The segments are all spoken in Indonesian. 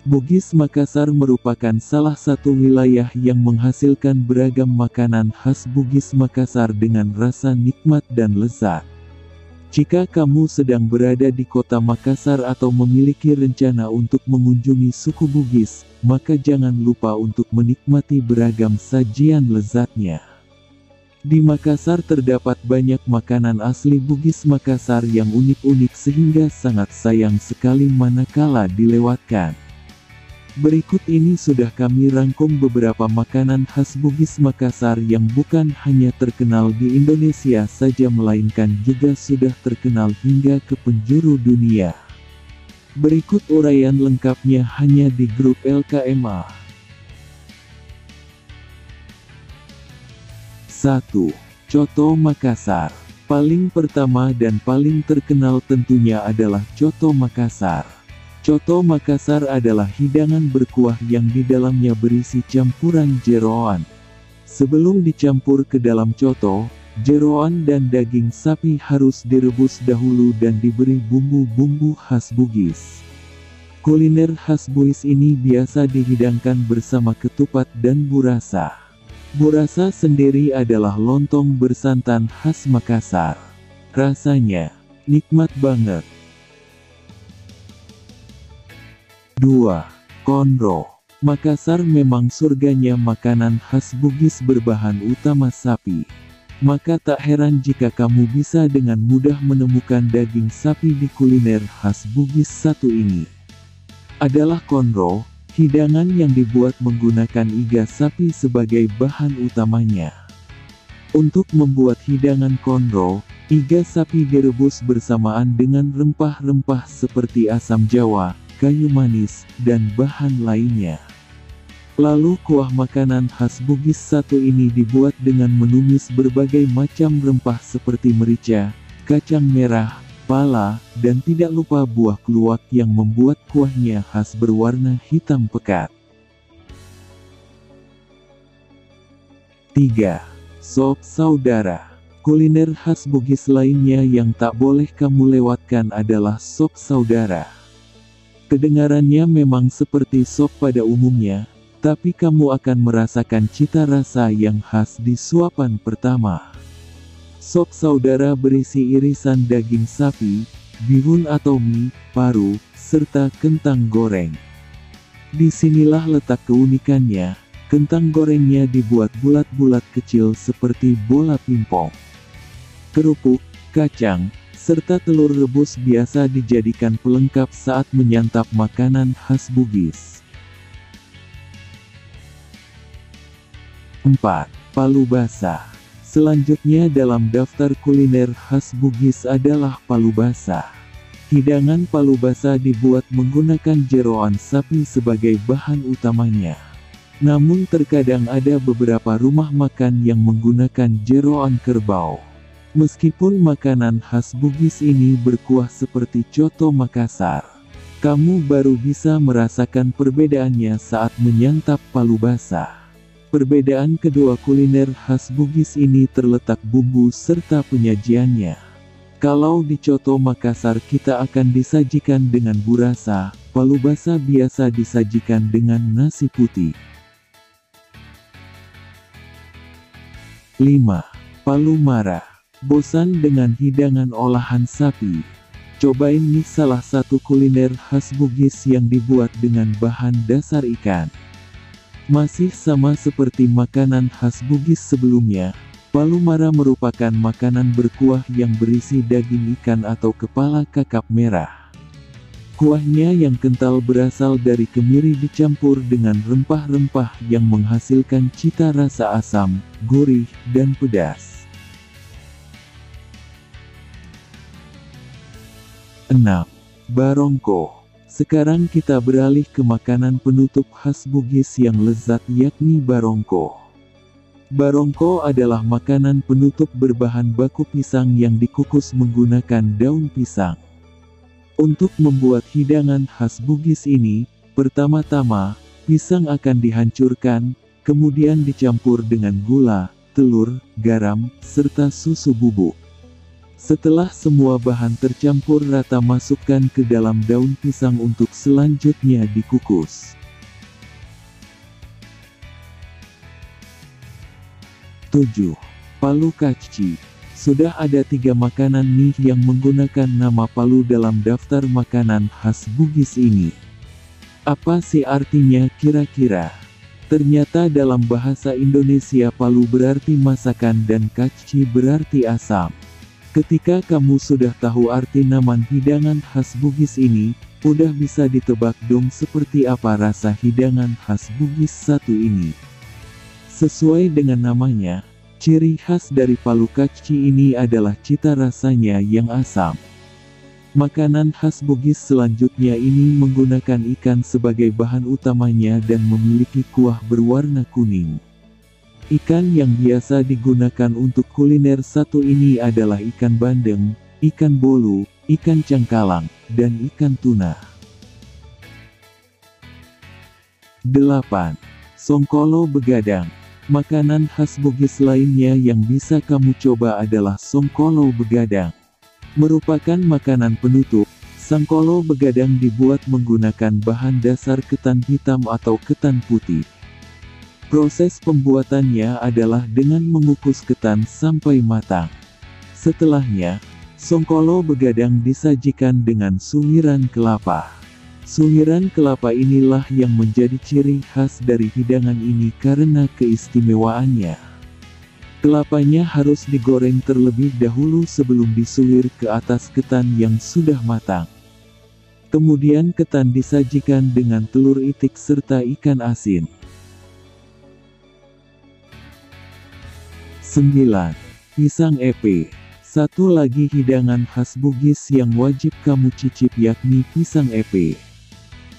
Bugis Makassar merupakan salah satu wilayah yang menghasilkan beragam makanan khas Bugis Makassar dengan rasa nikmat dan lezat. Jika kamu sedang berada di kota Makassar atau memiliki rencana untuk mengunjungi suku Bugis, maka jangan lupa untuk menikmati beragam sajian lezatnya. Di Makassar terdapat banyak makanan asli Bugis Makassar yang unik-unik sehingga sangat sayang sekali manakala dilewatkan. Berikut ini sudah kami rangkum beberapa makanan khas Bugis Makassar yang bukan hanya terkenal di Indonesia saja melainkan juga sudah terkenal hingga ke penjuru dunia. Berikut uraian lengkapnya hanya di grup LKMA. 1. Coto Makassar. Paling pertama dan paling terkenal tentunya adalah Coto Makassar. Coto Makassar adalah hidangan berkuah yang di dalamnya berisi campuran jeroan. Sebelum dicampur ke dalam coto, jeroan dan daging sapi harus direbus dahulu dan diberi bumbu-bumbu khas Bugis. Kuliner khas Bugis ini biasa dihidangkan bersama ketupat dan burasa. Burasa sendiri adalah lontong bersantan khas Makassar. Rasanya nikmat banget. 2. Konro. Makassar memang surganya makanan khas Bugis berbahan utama sapi. Maka tak heran jika kamu bisa dengan mudah menemukan daging sapi di kuliner khas Bugis satu ini. Adalah konro, hidangan yang dibuat menggunakan iga sapi sebagai bahan utamanya. Untuk membuat hidangan konro, iga sapi direbus bersamaan dengan rempah-rempah seperti asam jawa, kayu manis, dan bahan lainnya. Lalu kuah makanan khas Bugis satu ini dibuat dengan menumis berbagai macam rempah seperti merica, kacang merah, pala, dan tidak lupa buah keluak yang membuat kuahnya khas berwarna hitam pekat. 3. Sop saudara. Kuliner khas Bugis lainnya yang tak boleh kamu lewatkan adalah sop saudara. Kedengarannya memang seperti sop pada umumnya, tapi kamu akan merasakan cita rasa yang khas di suapan pertama. Sop saudara berisi irisan daging sapi, bihun atau mie, paru, serta kentang goreng. Disinilah letak keunikannya, kentang gorengnya dibuat bulat-bulat kecil seperti bola pingpong. Kerupuk, kacang, serta telur rebus biasa dijadikan pelengkap saat menyantap makanan khas Bugis. 4. Palu basah. Selanjutnya dalam daftar kuliner khas Bugis adalah palu basah. Hidangan palu basah dibuat menggunakan jeroan sapi sebagai bahan utamanya. Namun terkadang ada beberapa rumah makan yang menggunakan jeroan kerbau. Meskipun makanan khas Bugis ini berkuah seperti coto Makassar, kamu baru bisa merasakan perbedaannya saat menyantap palu basah. Perbedaan kedua kuliner khas Bugis ini terletak bumbu serta penyajiannya. Kalau di coto Makassar kita akan disajikan dengan burasa, palu basah biasa disajikan dengan nasi putih. 5. Palu mara. Bosan dengan hidangan olahan sapi? Cobain nih salah satu kuliner khas Bugis yang dibuat dengan bahan dasar ikan. Masih sama seperti makanan khas Bugis sebelumnya, palu mara merupakan makanan berkuah yang berisi daging ikan atau kepala kakap merah. Kuahnya yang kental berasal dari kemiri dicampur dengan rempah-rempah yang menghasilkan cita rasa asam, gurih, dan pedas. 6. Barongko. Sekarang kita beralih ke makanan penutup khas Bugis yang lezat yakni barongko. Barongko adalah makanan penutup berbahan baku pisang yang dikukus menggunakan daun pisang. Untuk membuat hidangan khas Bugis ini, pertama-tama, pisang akan dihancurkan, kemudian dicampur dengan gula, telur, garam, serta susu bubuk. Setelah semua bahan tercampur rata, masukkan ke dalam daun pisang untuk selanjutnya dikukus. 7. Palu kacci. Sudah ada 3 makanan nih yang menggunakan nama palu dalam daftar makanan khas Bugis ini. Apa sih artinya kira-kira? Ternyata dalam bahasa Indonesia palu berarti masakan dan kacci berarti asam. Ketika kamu sudah tahu arti nama hidangan khas Bugis ini, udah bisa ditebak dong seperti apa rasa hidangan khas Bugis satu ini. Sesuai dengan namanya, ciri khas dari palu kacci ini adalah cita rasanya yang asam. Makanan khas Bugis selanjutnya ini menggunakan ikan sebagai bahan utamanya dan memiliki kuah berwarna kuning. Ikan yang biasa digunakan untuk kuliner satu ini adalah ikan bandeng, ikan bolu, ikan cangkalang, dan ikan tuna. 8. Songkolo begadang. Makanan khas Bugis lainnya yang bisa kamu coba adalah songkolo begadang. Merupakan makanan penutup, songkolo begadang dibuat menggunakan bahan dasar ketan hitam atau ketan putih. Proses pembuatannya adalah dengan mengukus ketan sampai matang. Setelahnya, songkolo begadang disajikan dengan suiran kelapa. Suiran kelapa inilah yang menjadi ciri khas dari hidangan ini karena keistimewaannya. Kelapanya harus digoreng terlebih dahulu sebelum disuir ke atas ketan yang sudah matang. Kemudian ketan disajikan dengan telur itik serta ikan asin. 9. Pisang epe. Satu lagi hidangan khas Bugis yang wajib kamu cicip yakni pisang epe.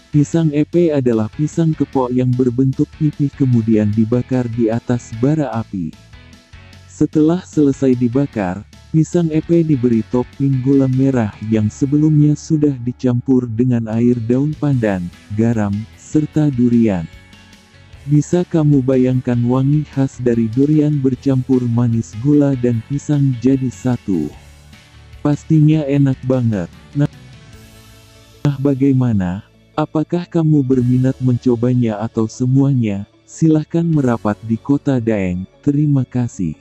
Pisang epe adalah pisang kepok yang berbentuk pipih kemudian dibakar di atas bara api. Setelah selesai dibakar, pisang epe diberi topping gula merah yang sebelumnya sudah dicampur dengan air daun pandan, garam, serta durian. Bisa kamu bayangkan wangi khas dari durian bercampur manis gula dan pisang jadi satu. Pastinya enak banget. Nah, bagaimana? Apakah kamu berminat mencobanya atau semuanya? Silahkan merapat di Kota Daeng. Terima kasih.